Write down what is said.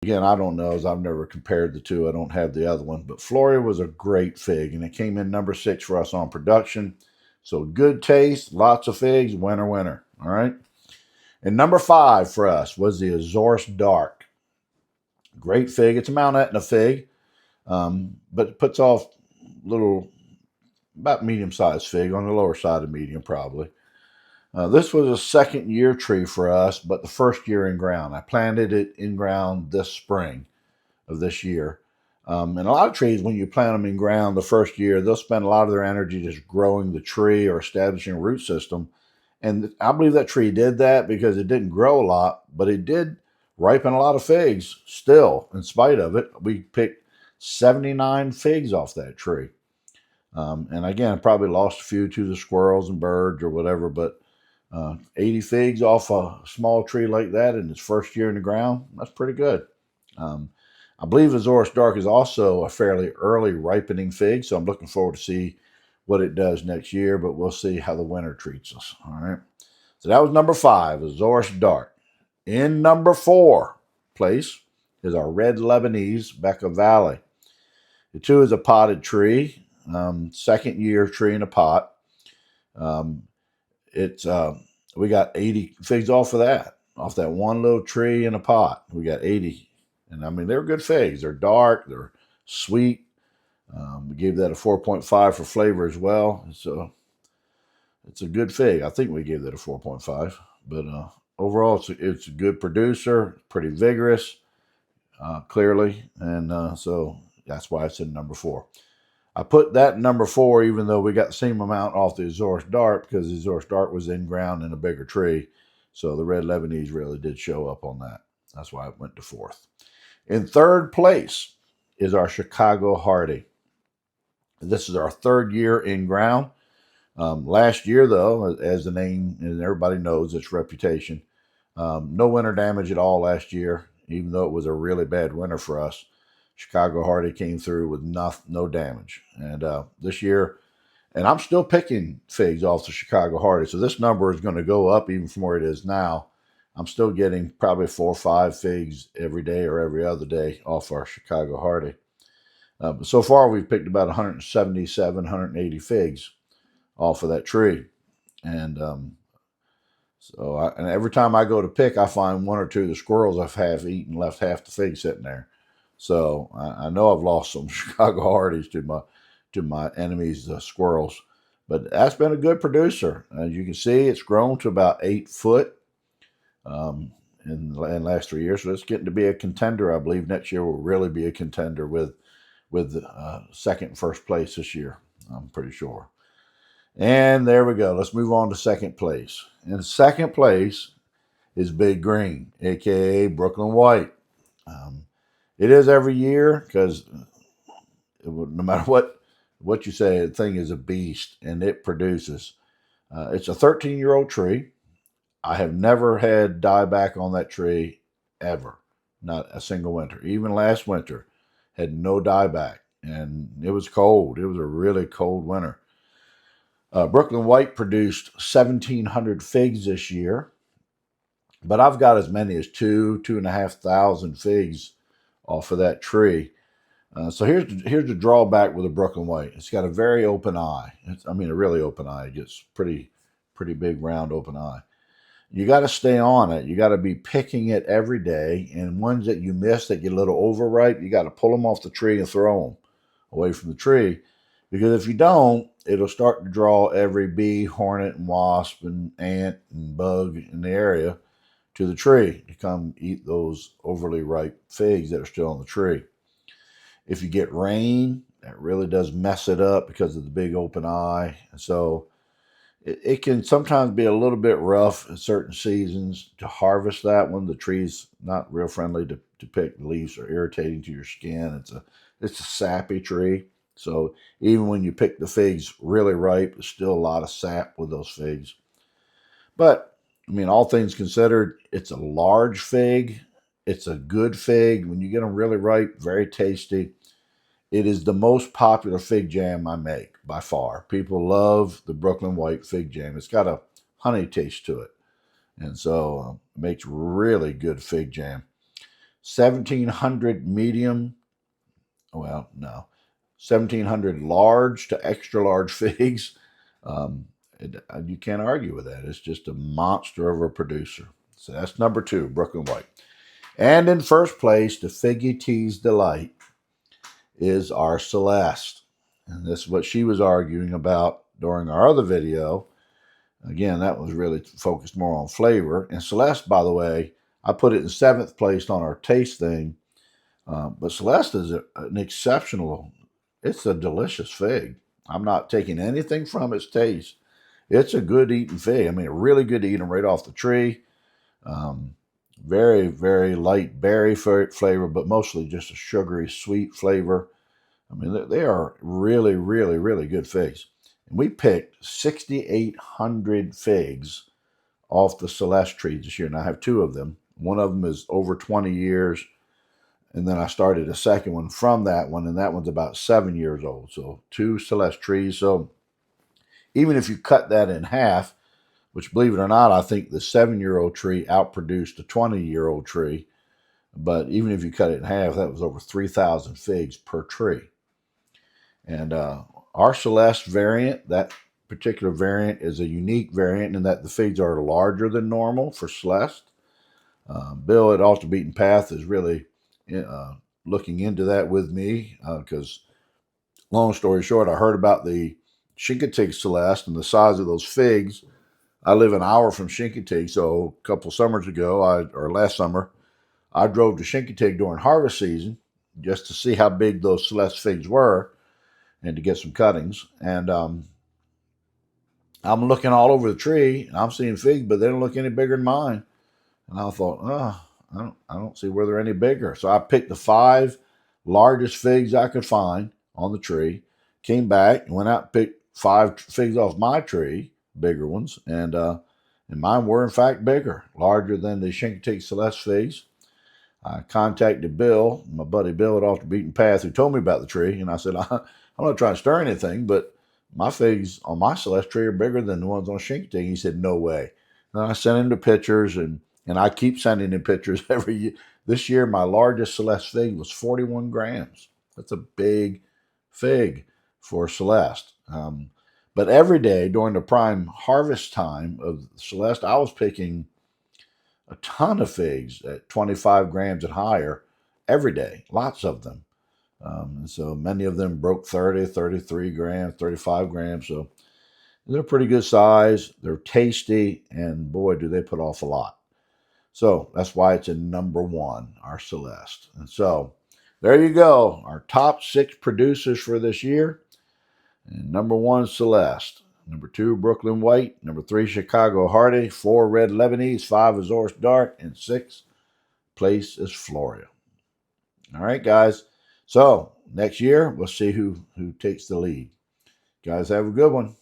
again, I don't know, as I've never compared the two. I don't have the other one. But Floria was a great fig, and it came in number 6 for us on production. So good taste, lots of figs, winner, winner. All right. And number 5 for us was the Azores Dark. Great fig. It's a Mount Etna fig, but it puts off little, about medium-sized fig, on the lower side of medium probably. This was a second-year tree for us, but the first year in ground. I planted it in ground this spring of this year. And a lot of trees, when you plant them in ground the first year, they'll spend a lot of their energy just growing the tree or establishing a root system. And I believe that tree did that because it didn't grow a lot, but it did ripen a lot of figs still, in spite of it. We picked 79 figs off that tree. And again, probably lost a few to the squirrels and birds or whatever, but 80 figs off a small tree like that in its first year in the ground, that's pretty good. I believe Azores Dark is also a fairly early ripening fig, so I'm looking forward to see what it does next year, but we'll see how the winter treats us. All right. So that was number 5, Azores Dark. In number 4 place is our red Lebanese, Becca Valley. It too is a potted tree, second year tree in a pot. It's we got 80 figs off of that one little tree in a pot. We got 80, and I mean they're good figs. They're dark, they're sweet. We gave that a 4.5 for flavor as well. So it's a good fig. I think we gave that a 4.5, but overall it's a good producer, pretty vigorous, clearly, and so that's why it's in number 4. I put that in number 4, even though we got the same amount off the Azores Dark, because the Azores Dark was in ground in a bigger tree. So the red Lebanese really did show up on that. That's why it went to 4th. In 3rd place is our Chicago Hardy. This is our 3rd year in ground. Last year, though, as the name and everybody knows its reputation, no winter damage at all last year, even though it was a really bad winter for us. Chicago Hardy came through with no damage. And this year, and I'm still picking figs off the Chicago Hardy, so this number is going to go up even from where it is now. I'm still getting probably 4 or 5 figs every day or every other day off our Chicago Hardy. But so far, we've picked about 177, 180 figs off of that tree. And and every time I go to pick, I find 1 or 2 of the squirrels I've half eaten, left half the figs sitting there. So I know I've lost some Chicago Hardys to my enemies, the squirrels. But that's been a good producer. As you can see, it's grown to about 8 foot in the last 3 years. So it's getting to be a contender. I believe next year will really be a contender with second and first place this year. I'm pretty sure. And there we go. Let's move on to second place. In second place is Big Green, a.k.a. Brooklyn White. It is every year because no matter what you say, the thing is a beast, and it produces. It's a 13-year-old tree. I have never had dieback on that tree ever, not a single winter. Even last winter, had no dieback, and it was cold. It was a really cold winter. Brooklyn White produced 1,700 figs this year, but I've got as many as 2,500 figs off of that tree. So here's the drawback with a Brooklyn White. It's got a very open eye. A really open eye. It gets pretty big, round, open eye. You got to stay on it. You got to be picking it every day. And ones that you miss that get a little overripe, you got to pull them off the tree and throw them away from the tree. Because if you don't, it'll start to draw every bee, hornet, and wasp, and ant, and bug in the area to the tree to come eat those overly ripe figs that are still on the tree. If you get rain, that really does mess it up because of the big open eye. So it can sometimes be a little bit rough in certain seasons to harvest that one. The tree's not real friendly to pick. The leaves are irritating to your skin. It's a sappy tree. So even when you pick the figs really ripe, there's still a lot of sap with those figs. But, all things considered, it's a large fig. It's a good fig. When you get them really ripe, very tasty. It is the most popular fig jam I make by far. People love the Brooklyn White fig jam. It's got a honey taste to it. And so it makes really good fig jam. 1,700 medium, well, no, 1,700 large to extra large figs. You can't argue with that. It's just a monster of a producer. So that's number 2, Brooklyn White. And in first place, the Figgy Tea's Delight is our Celeste. And this is what she was arguing about during our other video. Again, that was really focused more on flavor. And Celeste, by the way, I put it in 7th place on our taste thing. But Celeste is an exceptional, it's a delicious fig. I'm not taking anything from its taste. It's a good eating fig. I mean, really good to eat them right off the tree. Very, very light berry flavor, but mostly just a sugary, sweet flavor. I mean, they are really, really, really good figs. And we picked 6,800 figs off the Celeste tree this year, and I have 2 of them. One of them is over 20 years, and then I started a second one from that one, and that one's about 7 years old. So 2 Celeste trees. So even if you cut that in half, which, believe it or not, I think the 7-year-old tree outproduced a 20-year-old tree. But even if you cut it in half, that was over 3,000 figs per tree. And our Celeste variant, that particular variant is a unique variant in that the figs are larger than normal for Celeste. Bill at Off the Beaten Path is really looking into that with me because, long story short, I heard about the Chincoteague Celeste and the size of those figs. I live an hour from Chincoteague, so a couple summers ago, or last summer, I drove to Chincoteague during harvest season just to see how big those Celeste figs were and to get some cuttings. And I'm looking all over the tree, and I'm seeing figs, but they don't look any bigger than mine. And I thought, I don't see where they're any bigger. So I picked the 5 largest figs I could find on the tree, came back and went out and picked 5 figs off my tree, bigger ones, and mine were in fact bigger, larger than the Chincoteague Celeste figs. I contacted Bill, my buddy Bill at Off the Beaten Path, who told me about the tree, and I said, I'm not trying to stir anything, but my figs on my Celeste tree are bigger than the ones on Chincoteague. He said, no way. And I sent him the pictures, and I keep sending him pictures every year. This year, my largest Celeste fig was 41 grams. That's a big fig for Celeste. But every day during the prime harvest time of Celeste, I was picking a ton of figs at 25 grams and higher every day, lots of them. And so many of them broke 30, 33 grams, 35 grams. So they're pretty good size. They're tasty, and boy, do they put off a lot. So that's why it's in number 1, our Celeste. And so there you go, our top 6 producers for this year. And number 1, Celeste. Number 2, Brooklyn White. Number 3, Chicago Hardy. 4, Red Lebanese. 5, Azores Dark. And 6th place is Floria. All right, guys. So next year, we'll see who takes the lead. Guys, have a good one.